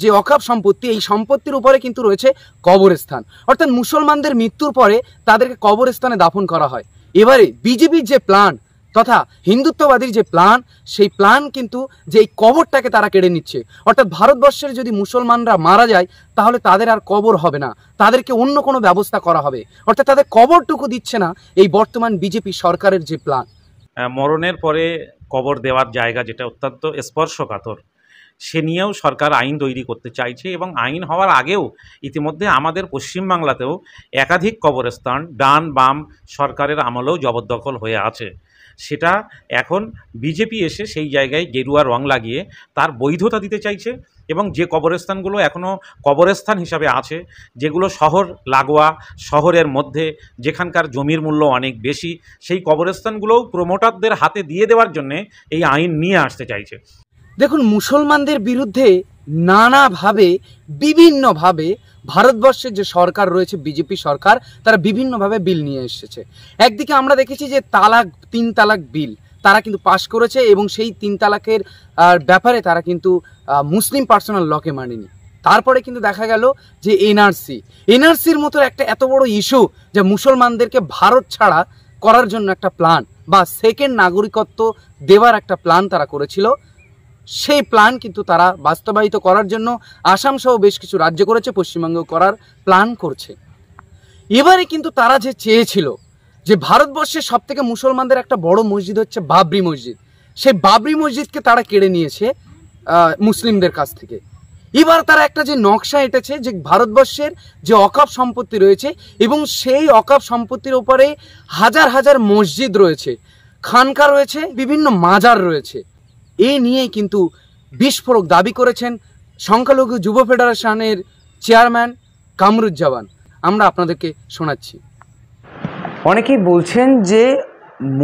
যে অকাপ সম্পত্তি, এই সম্পত্তির উপরে কিন্তু রয়েছে কবরস্থান, অর্থাৎ মুসলমানদের মৃত্যুর পরে তাদেরকে কবরস্থানে দাফন করা হয়। এবারে বিজেপির যে প্ল্যান তথা হিন্দুত্ববাদীর যে প্ল্যান, সেই প্ল্যান কিন্তু যে এই কবরটাকে তারা কেড়ে নিচ্ছে, অর্থাৎ ভারতবর্ষের যদি মুসলমানরা মারা যায় তাহলে তাদের আর কবর হবে না, তাদেরকে অন্য কোনো ব্যবস্থা করা হবে, অর্থাৎ তাদের কবরটুকু দিচ্ছে না এই বর্তমান বিজেপি সরকারের যে প্ল্যান। মরণের পরে কবর দেওয়ার জায়গা যেটা অত্যন্ত স্পর্শকাতর, সে নিয়েও সরকার আইন তৈরি করতে চাইছে এবং আইন হওয়ার আগেও ইতিমধ্যে আমাদের পশ্চিমবাংলাতেও একাধিক কবরস্থান ডান বাম সরকারের আমলেও জবরদখল হয়ে আছে। সেটা এখন বিজেপি এসে সেই জায়গায় গেরুয়া রং লাগিয়ে তার বৈধতা দিতে চাইছে এবং যে কবরস্থানগুলো এখনও কবরস্থান হিসাবে আছে, যেগুলো শহর লাগোয়া, শহরের মধ্যে যেখানকার জমির মূল্য অনেক বেশি, সেই কবরস্থানগুলোও প্রমোটারদের হাতে দিয়ে দেওয়ার জন্যে এই আইন নিয়ে আসতে চাইছে। দেখুন, মুসলমানদের বিরুদ্ধে নানাভাবে বিভিন্নভাবে ভারতবর্ষের যে সরকার রয়েছে বিজেপি সরকার, তারা বিভিন্নভাবে বিল নিয়ে এসেছে। একদিকে আমরা দেখেছি যে তিন তালাক বিল তারা কিন্তু পাশ করেছে এবং সেই 3 তালাকের ব্যাপারে তারা কিন্তু মুসলিম পার্সোনাল লকে মানেনি। তারপরে কিন্তু দেখা গেল যে এনআরসির মতো একটা এত বড় ইস্যু, যা মুসলমানদেরকে ভারত ছাড়া করার জন্য একটা প্ল্যান বা সেকেন্ড নাগরিকত্ব দেওয়ার একটা প্ল্যান তারা করেছিল, সেই প্ল্যান কিন্তু তারা বাস্তবায়িত করার জন্য আসাম সহ বেশ কিছু রাজ্য করেছে, পশ্চিমবঙ্গ করার প্ল্যান করছে। এবারে কিন্তু তারা যে চেয়েছিল যে ভারতবর্ষের সব থেকে মুসলমানদের একটা বড় মসজিদ হচ্ছে বাবরি মসজিদ, সেই বাবরি মসজিদকে তারা কেড়ে নিয়েছে মুসলিমদের কাছ থেকে। এবার তারা একটা যে নকশা এঁটেছে যে ভারতবর্ষের যে অকাপ সম্পত্তি রয়েছে এবং সেই অকাপ সম্পত্তির উপরে হাজার হাজার মসজিদ রয়েছে, খানকা রয়েছে, বিভিন্ন মাজার রয়েছে, এ নিয়েই কিন্তু বিস্ফোরক দাবি করেছেন সংখ্যালঘু যুব ফেডারেশনের চেয়ারম্যান কামরুজ্জামান। আমরা আপনাদেরকে শোনাচ্ছি। অনেকেই বলছেন যে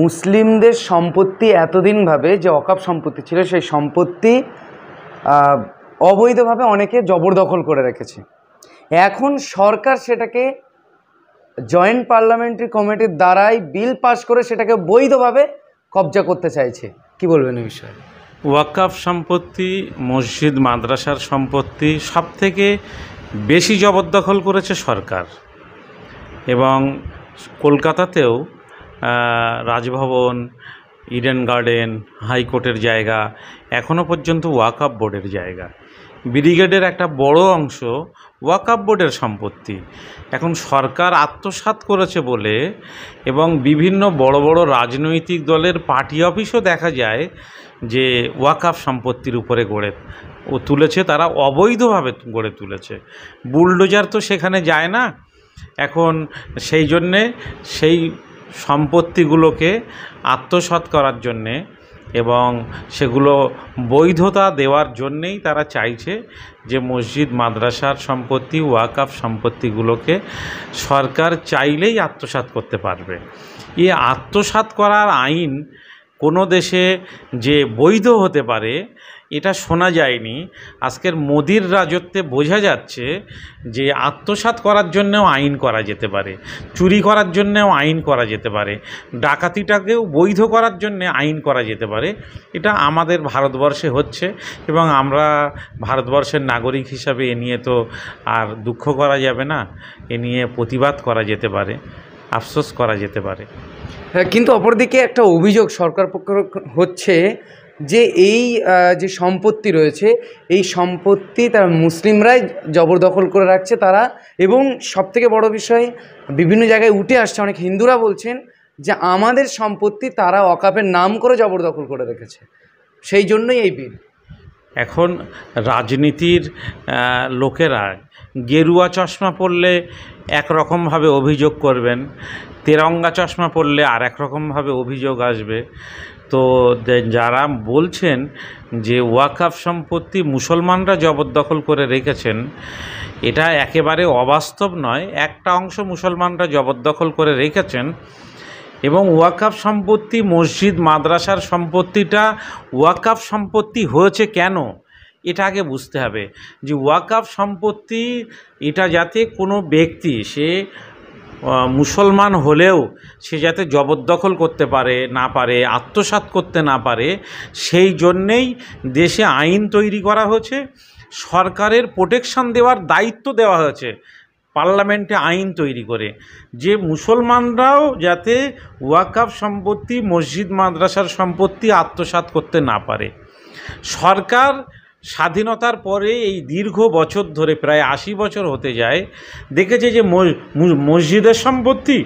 মুসলিমদের সম্পত্তি এতদিনভাবে যে অকাপ সম্পত্তি ছিল, সেই সম্পত্তি অবৈধভাবে অনেকে জবরদখল করে রেখেছে। এখন সরকার সেটাকে জয়েন্ট পার্লামেন্টারি কমিটির দ্বারাই বিল পাস করে সেটাকে বৈধভাবে কবজা করতে চাইছে। কি বলবেন এই বিষয়ে? ওয়াকফ সম্পত্তি, মসজিদ মাদ্রাসার সম্পত্তি সবথেকে বেশি জবরদখল করেছে সরকার। এবং কলকাতাতেও রাজভবন, ইডেন গার্ডেন, হাইকোর্টের জায়গা এখনও পর্যন্ত ওয়াকফ বোর্ডের জায়গা। ব্রিগেডের একটা বড় অংশ ওয়াকফ বোর্ডের সম্পত্তি এখন সরকার আত্মসাৎ করেছে বলে, এবং বিভিন্ন বড় বড় রাজনৈতিক দলের পার্টি অফিসও দেখা যায় যে ওয়াকফ সম্পত্তির উপরে গড়ে তুলেছে, তারা অবৈধভাবে গড়ে তুলেছে। বুলডোজার তো সেখানে যায় না। এখন সেই জন্যে সেই সম্পত্তিগুলোকে আত্মসাৎ করার জন্যে এবং সেগুলো বৈধতা দেওয়ার জন্যেই তারা চাইছে যে মসজিদ মাদ্রাসার সম্পত্তি, ওয়াকফ সম্পত্তিগুলোকে সরকার চাইলেই আত্মসাৎ করতে পারবে। এই আত্মসাৎ করার আইন কোনো দেশে যে বৈধ হতে পারে এটা শোনা যায়নি। আজকের মোদির রাজত্বে বোঝা যাচ্ছে যে আত্মসাৎ করার জন্যেও আইন করা যেতে পারে, চুরি করার জন্যেও আইন করা যেতে পারে, ডাকাতিটাকেও বৈধ করার জন্যে আইন করা যেতে পারে। এটা আমাদের ভারতবর্ষে হচ্ছে এবং আমরা ভারতবর্ষের নাগরিক হিসাবে এ নিয়ে তো আর দুঃখ করা যাবে না, এ নিয়ে প্রতিবাদ করা যেতে পারে, আফসোস করা যেতে পারে। হ্যাঁ, কিন্তু অপরদিকে একটা অভিযোগ সরকার পক্ষ হচ্ছে যে এই যে সম্পত্তি রয়েছে, এই সম্পত্তি তারা মুসলিমরাই জবরদখল করে রাখছে তারা। এবং সবথেকে বড় বিষয় বিভিন্ন জায়গায় উঠে আসছে, অনেক হিন্দুরা বলছেন যে আমাদের সম্পত্তি তারা ওয়াকফের নাম করে জবরদখল করে রেখেছে, সেই জন্যই এই বিল। এখন রাজনীতির লোকেরা গেরুয়া চশমা পরলে একরকমভাবে অভিযোগ করবেন, তেরঙ্গা চশমা পরলে আর এক রকমভাবে অভিযোগ আসবে। তো যারা বলছেন যে ওয়াকফ সম্পত্তি মুসলমানরা জবরদখল করে রেখেছেন, এটা একেবারে অবাস্তব নয়। একটা অংশ মুসলমানরা জবরদখল করে রেখেছেন এবং ওয়াকফ সম্পত্তি, মসজিদ মাদ্রাসার সম্পত্তিটা ওয়াকফ সম্পত্তি হয়েছে কেন এটা আগে বুঝতে হবে। যে ওয়াকফ সম্পত্তি এটা যাতে কোনো ব্যক্তি সে মুসলমান হলেও সে যাতে জবরদখল করতে পারে না পারে, আত্মসাৎ করতে না পারে, সেই জন্যেই দেশে আইন তৈরি করা হয়েছে সরকারের প্রোটেকশন দেওয়ার দায়িত্ব দেওয়া হয়েছে পার্লামেন্টে আইন তৈরি করে, যে মুসলমানরাও যাতে ওয়াকফ সম্পত্তি, মসজিদ মাদ্রাসার সম্পত্তি আত্মসাৎ করতে না পারে। সরকার স্বাধীনতার পরে এই দীর্ঘ বছর ধরে, প্রায় 80 বছর হতে যায়, দেখেছে যে মসজিদের সম্পত্তি,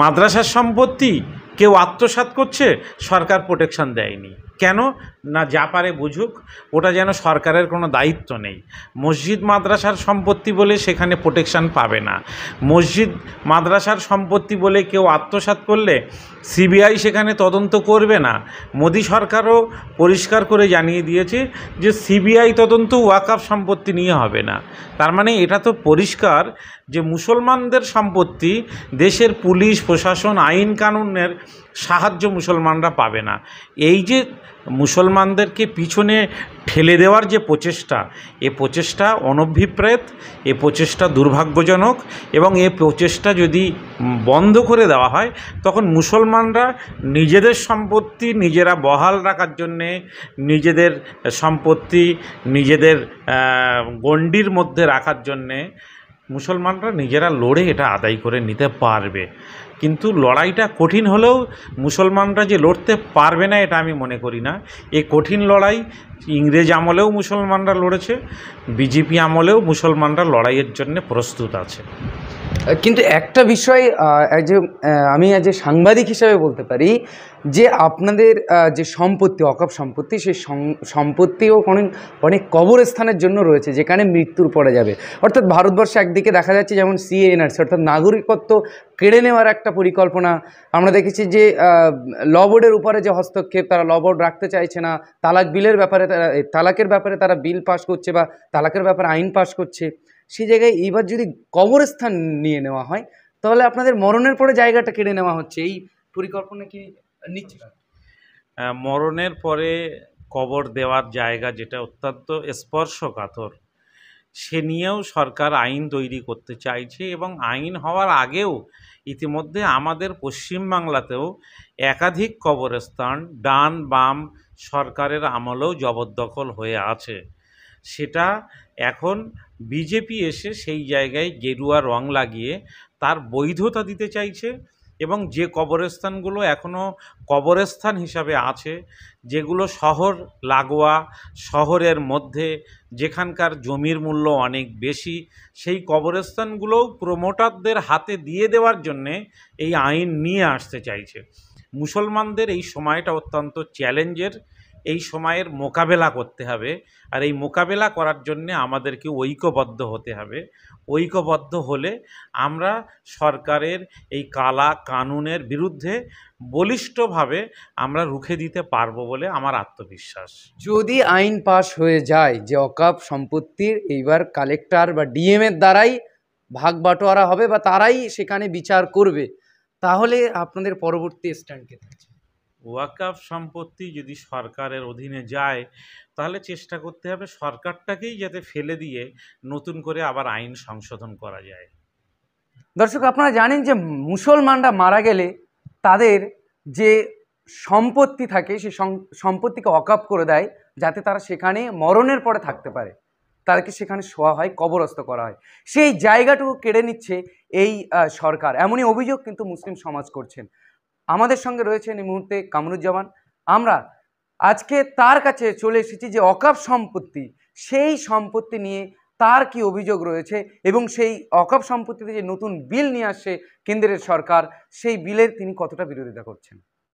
মাদ্রাসার সম্পত্তি কেউ আত্মসাৎ করছে, সরকার প্রোটেকশন দেয়নি। কেন না, যা পারে বুঝুক, ওটা যেন সরকারের কোনো দায়িত্ব নেই। মসজিদ মাদ্রাসার সম্পত্তি বলে সেখানে প্রোটেকশন পাবে না। মসজিদ মাদ্রাসার সম্পত্তি বলে কেউ আত্মসাৎ করলে সিবিআই সেখানে তদন্ত করবে না। মোদী সরকারও পরিষ্কার করে জানিয়ে দিয়েছে যে সিবিআই তদন্ত ওয়াকফ সম্পত্তি নিয়ে হবে না। তার মানে এটা তো পরিষ্কার যে মুসলমানদের সম্পত্তি দেশের পুলিশ প্রশাসন, আইন কানুনের সাহায্য মুসলমানরা পাবে না। এই যে মুসলমানদেরকে পিছনে ঠেলে দেওয়ার যে প্রচেষ্টা, এ প্রচেষ্টা অনভিপ্রেত, এ প্রচেষ্টা দুর্ভাগ্যজনক, এবং এ প্রচেষ্টা যদি বন্ধ করে দেওয়া হয় তখন মুসলমানরা নিজেদের সম্পত্তি নিজেরা বহাল রাখার জন্যে, নিজেদের সম্পত্তি নিজেদের গণ্ডির মধ্যে রাখার জন্যে মুসলমানরা নিজেরা লড়ে এটা আদায় করে নিতে পারবে। কিন্তু লড়াইটা কঠিন হলেও মুসলমানরা যে লড়তে পারবে না এটা আমি মনে করি না। এই কঠিন লড়াই ইংরেজ আমলেও মুসলমানরা লড়েছে, বিজেপি আমলেও মুসলমানরা লড়াইয়ের জন্য প্রস্তুত আছে। কিন্তু একটা বিষয় আমি অ্যাজ এ সাংবাদিক হিসাবে বলতে পারি যে আপনাদের যে সম্পত্তি, ওয়াকফ সম্পত্তি, সেই সম্পত্তিও অনেক কবরস্থানের জন্য রয়েছে যেখানে মৃত্যুর পড়ে যাবে। অর্থাৎ ভারতবর্ষে একদিকে দেখা যাচ্ছে যেমন সিএএনআরসি অর্থাৎ নাগরিকত্ব কেড়ে নেওয়ার একটা পরিকল্পনা আমরা দেখেছি, যে ল বোর্ডের উপরে যে হস্তক্ষেপ, তারা ল বোর্ড রাখতে চাইছে না, তালাকের ব্যাপারে তারা বিল পাস করছে বা তালাকের ব্যাপারে আইন পাস করছে। সেই জায়গায় এইবার যদি কবরস্থান নিয়ে নেওয়া হয় তাহলে আপনাদের মরণের পরে জায়গাটা কেড়ে নেওয়া হচ্ছে, এই পরিকল্পনা কি নিচ্ছে? মরণের পরে কবর দেওয়ার জায়গা যেটা অত্যন্ত স্পর্শকাতর, সে নিয়েও সরকার আইন তৈরি করতে চাইছে, এবং আইন হওয়ার আগেও ইতিমধ্যে আমাদের পশ্চিমবাংলাতেও একাধিক কবরস্থান ডান বাম সরকারের আমলেও জবরদখল হয়ে আছে। সেটা এখন বিজেপি এসে সেই জায়গায় গেরুয়া রং লাগিয়ে তার বৈধতা দিতে চাইছে, এবং যে কবরস্থানগুলো এখনও কবরস্থান হিসাবে আছে, যেগুলো শহর লাগোয়া, শহরের মধ্যে, যেখানকার জমির মূল্য অনেক বেশি, সেই কবরস্থানগুলোও প্রমোটারদের হাতে দিয়ে দেওয়ার জন্যে এই আইন নিয়ে আসতে চাইছে। মুসলমানদের এই সময়টা অত্যন্ত চ্যালেঞ্জের, এই সময়ের মোকাবেলা করতে হবে, আর এই মোকাবেলা করার জন্যে আমাদেরকে ঐক্যবদ্ধ হতে হবে। ঐক্যবদ্ধ হলে আমরা সরকারের এই কালা কানুনের বিরুদ্ধে বলিষ্ঠভাবে আমরা রুখে দিতে পারবো বলে আমার আত্মবিশ্বাস। যদি আইন পাস হয়ে যায় যে ওয়াকফ সম্পত্তির এইবার কালেক্টর বা ডিএমের দ্বারাই ভাগ বাটোয়ারা হবে বা তারাই সেখানে বিচার করবে, তাহলে আপনাদের পরবর্তী স্ট্যান্ড কে থাকছে? ওয়াকফ সম্পত্তি যদি সরকারের অধীনে যায় তাহলে চেষ্টা করতে হবে সরকারটাকেই যাতে ফেলে দিয়ে নতুন করে আবার আইন সংশোধন করা যায়। দর্শক, আপনারা জানেন যে মুসলমানরা মারা গেলে তাদের যে সম্পত্তি থাকে সেই সম্পত্তিকে ওয়াকফ করে দেয় যাতে তারা সেখানে মরণের পরে থাকতে পারে, তাদেরকে সেখানে শোয়া হয়, কবরস্থ করা হয়। সেই জায়গাটুকু কেড়ে নিচ্ছে এই সরকার, এমনই অভিযোগ কিন্তু মুসলিম সমাজ করছেন। আমাদের সঙ্গে রয়েছেন এই মুহূর্তে কামরুজ্জামান। আমরা আজকে তার কাছে চলে এসেছি যে ওয়াকফ সম্পত্তি, সেই সম্পত্তি নিয়ে তার কি অভিযোগ রয়েছে এবং সেই ওয়াকফ সম্পত্তিতে যে নতুন বিল নিয়ে আসছে কেন্দ্রের সরকার, সেই বিলের তিনি কতটা বিরোধিতা করছেন।